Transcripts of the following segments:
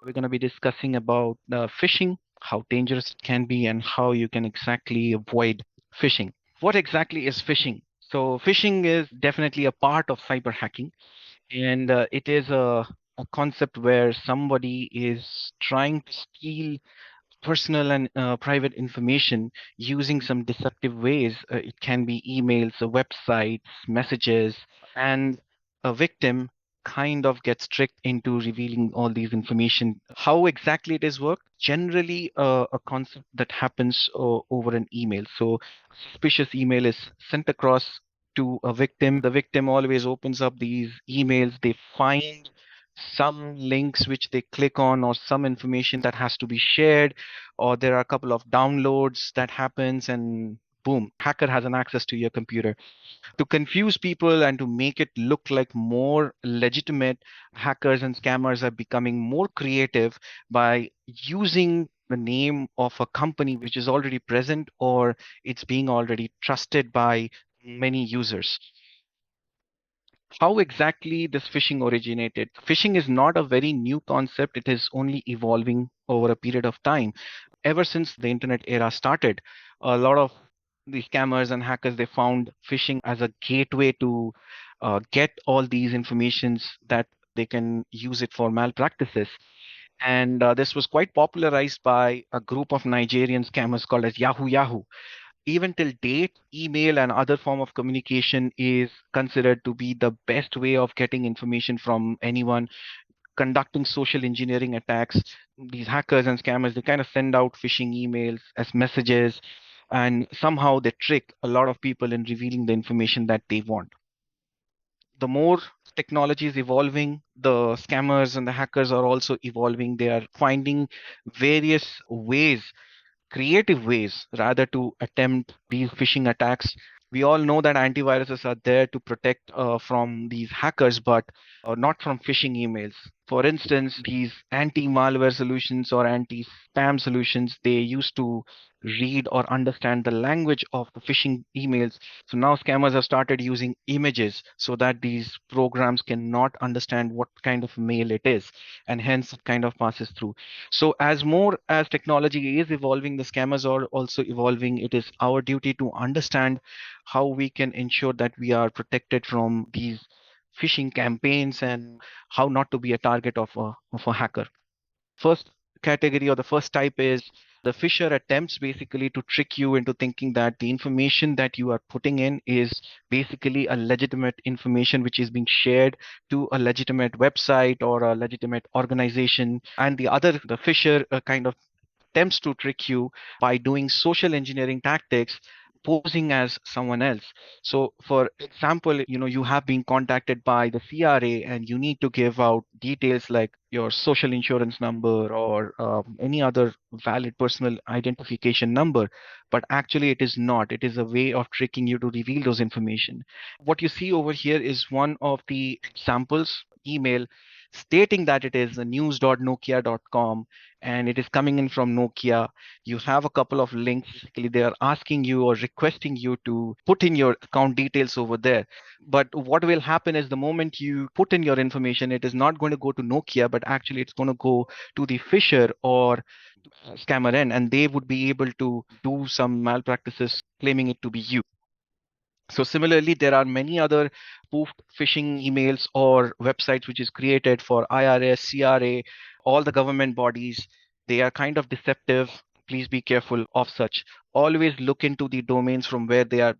We're going to be discussing about phishing, how dangerous it can be, and how you can exactly avoid phishing. What exactly is phishing? So, phishing is definitely a part of cyber hacking, and it is a concept where somebody is trying to steal personal and private information using some deceptive ways. It can be emails, websites, messages, and a victim kind of gets tricked into revealing all these information. How exactly it is worked? Generally, a concept that happens over an email. So, suspicious email is sent across to a victim. The victim always opens up these emails. They find some links which they click on or some information that has to be shared, or there are a couple of downloads that happens, and boom, hacker has an access to your computer. To confuse people and to make it look like more legitimate, hackers and scammers are becoming more creative by using the name of a company which is already present or it's being already trusted by many users. How exactly this phishing originated? Phishing is not a very new concept, it is only evolving over a period of time. Ever since the internet era started, a lot of the scammers and hackers they found phishing as a gateway to get all these informations that they can use it for malpractices. And this was quite popularized by a group of Nigerian scammers called as Yahoo Yahoo. Even till date, email and other form of communication is considered to be the best way of getting information from anyone. Conducting social engineering attacks, these hackers and scammers, they kind of send out phishing emails as messages, and somehow they trick a lot of people in revealing the information that they want. The more technology is evolving, the scammers and the hackers are also evolving. They are finding various ways, creative ways rather, to attempt these phishing attacks. We all know that antiviruses are there to protect from these hackers, but not from phishing emails. For instance, these anti-malware solutions or anti-spam solutions, they used to read or understand the language of the phishing emails. So now scammers have started using images so that these programs cannot understand what kind of mail it is, and hence it kind of passes through. So as more as technology is evolving, the scammers are also evolving. It is our duty to understand how we can ensure that we are protected from these phishing campaigns and how not to be a target of a hacker. First category or the first type is the fisher attempts basically to trick you into thinking that the information that you are putting in is basically a legitimate information which is being shared to a legitimate website or a legitimate organization. And the other, the fisher kind of attempts to trick you by doing social engineering tactics, posing as someone else. So for example, you have been contacted by the CRA and you need to give out details like your social insurance number or any other valid personal identification number, but actually it is not. It is a way of tricking you to reveal those information. What you see over here is one of the examples email stating that it is a news.nokia.com and it is coming in from Nokia. You have a couple of links. They are asking you or requesting you to put in your account details over there. But what will happen is the moment you put in your information, it is not going to go to Nokia, but actually it's going to go to the fisher or scammer end, and they would be able to do some malpractices claiming it to be you. So similarly, there are many other spoofed phishing emails or websites which is created for IRS, CRA, all the government bodies. They are kind of deceptive. Please be careful of such. Always look into the domains from where they are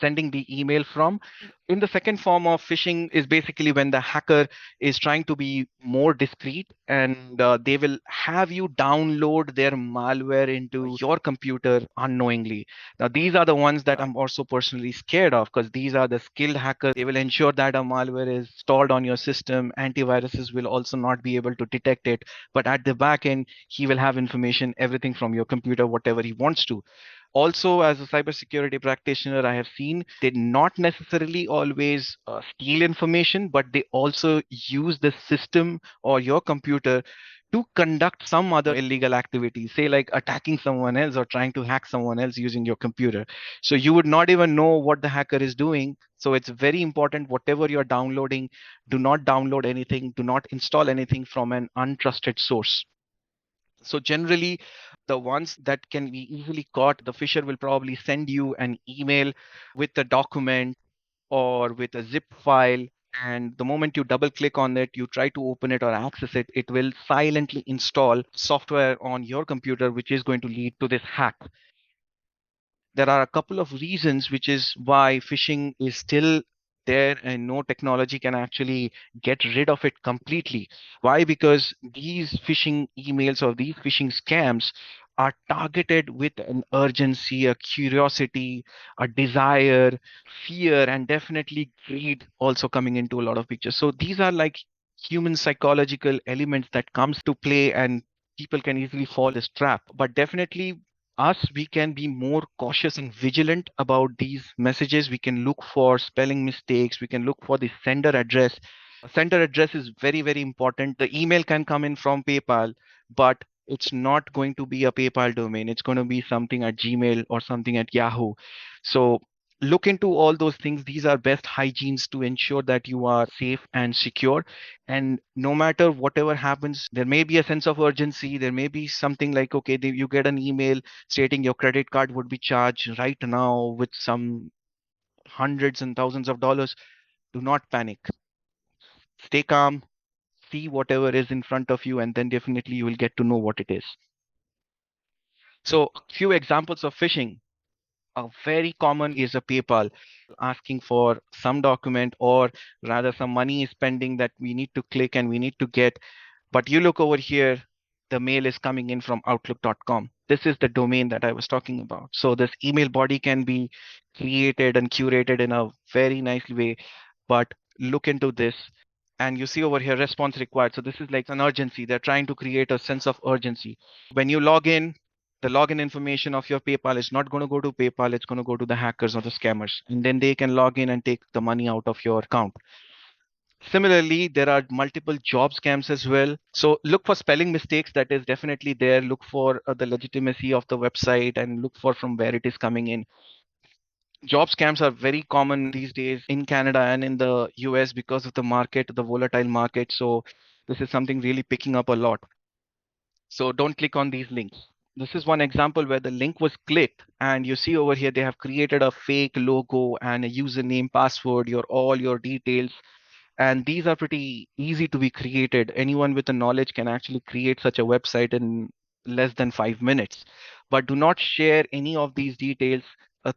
sending the email from. In the second form of phishing is basically when the hacker is trying to be more discreet, and they will have you download their malware into your computer unknowingly. Now, these are the ones that I'm also personally scared of, because these are the skilled hackers. They will ensure that a malware is installed on your system. Antiviruses will also not be able to detect it. But at the back end, he will have information, everything from your computer, whatever he wants to. Also, as a cybersecurity practitioner, I have seen they not necessarily always steal information, but they also use the system or your computer to conduct some other illegal activity, say like attacking someone else or trying to hack someone else using your computer. So you would not even know what the hacker is doing. So it's very important, whatever you're downloading, do not download anything, do not install anything from an untrusted source. So generally, the ones that can be easily caught, the fisher will probably send you an email with a document or with a zip file. And the moment you double click on it, you try to open it or access it, it will silently install software on your computer, which is going to lead to this hack. There are a couple of reasons which is why phishing is still there and no technology can actually get rid of it completely. Why? Because these phishing emails or these phishing scams are targeted with an urgency, a curiosity, a desire, fear, and definitely greed also coming into a lot of pictures. So these are like human psychological elements that comes to play, and people can easily fall this trap. But definitely us, we can be more cautious and vigilant about these messages. We can look for spelling mistakes, we can look for the sender address. Sender address is very, very important. The email can come in from PayPal, but it's not going to be a PayPal domain, it's going to be something at Gmail or something at Yahoo. So look into all those things. These are best hygienes to ensure that you are safe and secure. And no matter whatever happens, there may be a sense of urgency, there may be something like, okay, you get an email stating your credit card would be charged right now with some hundreds and thousands of dollars. Do not panic. Stay calm, see whatever is in front of you, and then definitely you will get to know what it is. So, a few examples of phishing. A very common is a PayPal asking for some document, or rather some money is pending that we need to click and we need to get. But you look over here, the mail is coming in from outlook.com. This is the domain that I was talking about. So this email body can be created and curated in a very nice way, but look into this. And you see over here, response required. So this is like an urgency. They're trying to create a sense of urgency. When you log in, the login information of your PayPal is not going to go to PayPal, it's going to go to the hackers or the scammers. And then they can log in and take the money out of your account. Similarly, there are multiple job scams as well. So look for spelling mistakes, that is definitely there. Look for the legitimacy of the website and look for from where it is coming in. Job scams are very common these days in Canada and in the US because of the market, the volatile market. So this is something really picking up a lot. So don't click on these links. This is one example where the link was clicked and you see over here they have created a fake logo and a username, password, your all your details, and these are pretty easy to be created. Anyone with the knowledge can actually create such a website in less than 5 minutes. But do not share any of these details.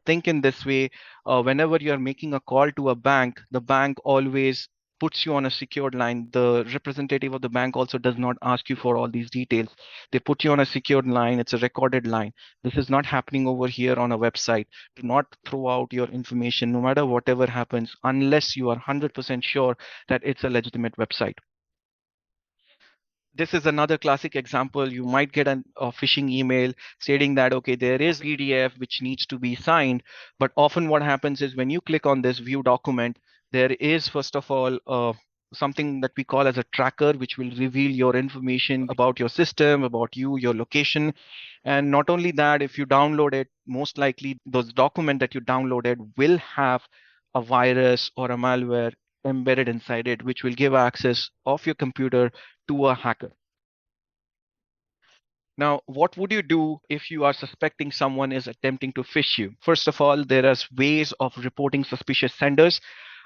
Think in this way, whenever you are making a call to a bank, the bank always puts you on a secured line. The representative of the bank also does not ask you for all these details. They put you on a secured line. It's a recorded line. This is not happening over here on a website. Do not throw out your information, no matter whatever happens, unless you are 100% sure that it's a legitimate website. This is another classic example. You might get a phishing email stating that, okay, there is PDF which needs to be signed. But often what happens is when you click on this view document, there is, first of all, something that we call as a tracker, which will reveal your information about your system, about you, your location. And not only that, if you download it, most likely those document that you downloaded will have a virus or a malware embedded inside it, which will give access of your computer to a hacker. Now, what would you do if you are suspecting someone is attempting to phish you? First of all, there are ways of reporting suspicious senders.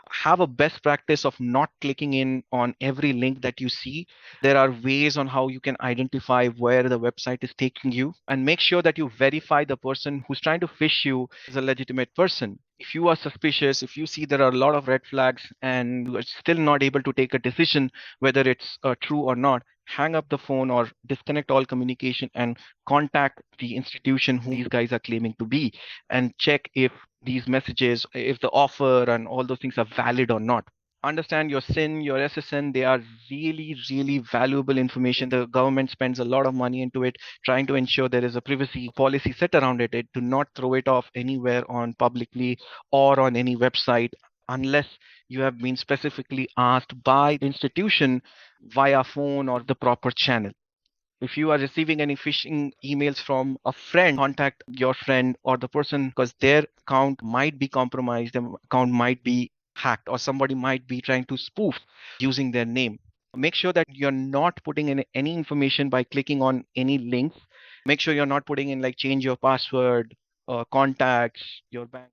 Have a best practice of not clicking in on every link that you see. There are ways on how you can identify where the website is taking you, and make sure that you verify the person who's trying to phish you is a legitimate person. If you are suspicious, if you see there are a lot of red flags and you are still not able to take a decision whether it's true or not, hang up the phone or disconnect all communication and contact the institution who these guys are claiming to be, and check if these messages, if the offer and all those things are valid or not. Understand your SIN, your SSN, they are really, really valuable information. The government spends a lot of money into it, trying to ensure there is a privacy policy set around it. Do not throw it off anywhere on publicly or on any website unless you have been specifically asked by the institution via phone or the proper channel. If you are receiving any phishing emails from a friend, contact your friend or the person, because their account might be compromised, their account might be hacked, or somebody might be trying to spoof using their name. Make sure that you're not putting in any information by clicking on any links. Make sure you're not putting in like change your password, contacts, your bank.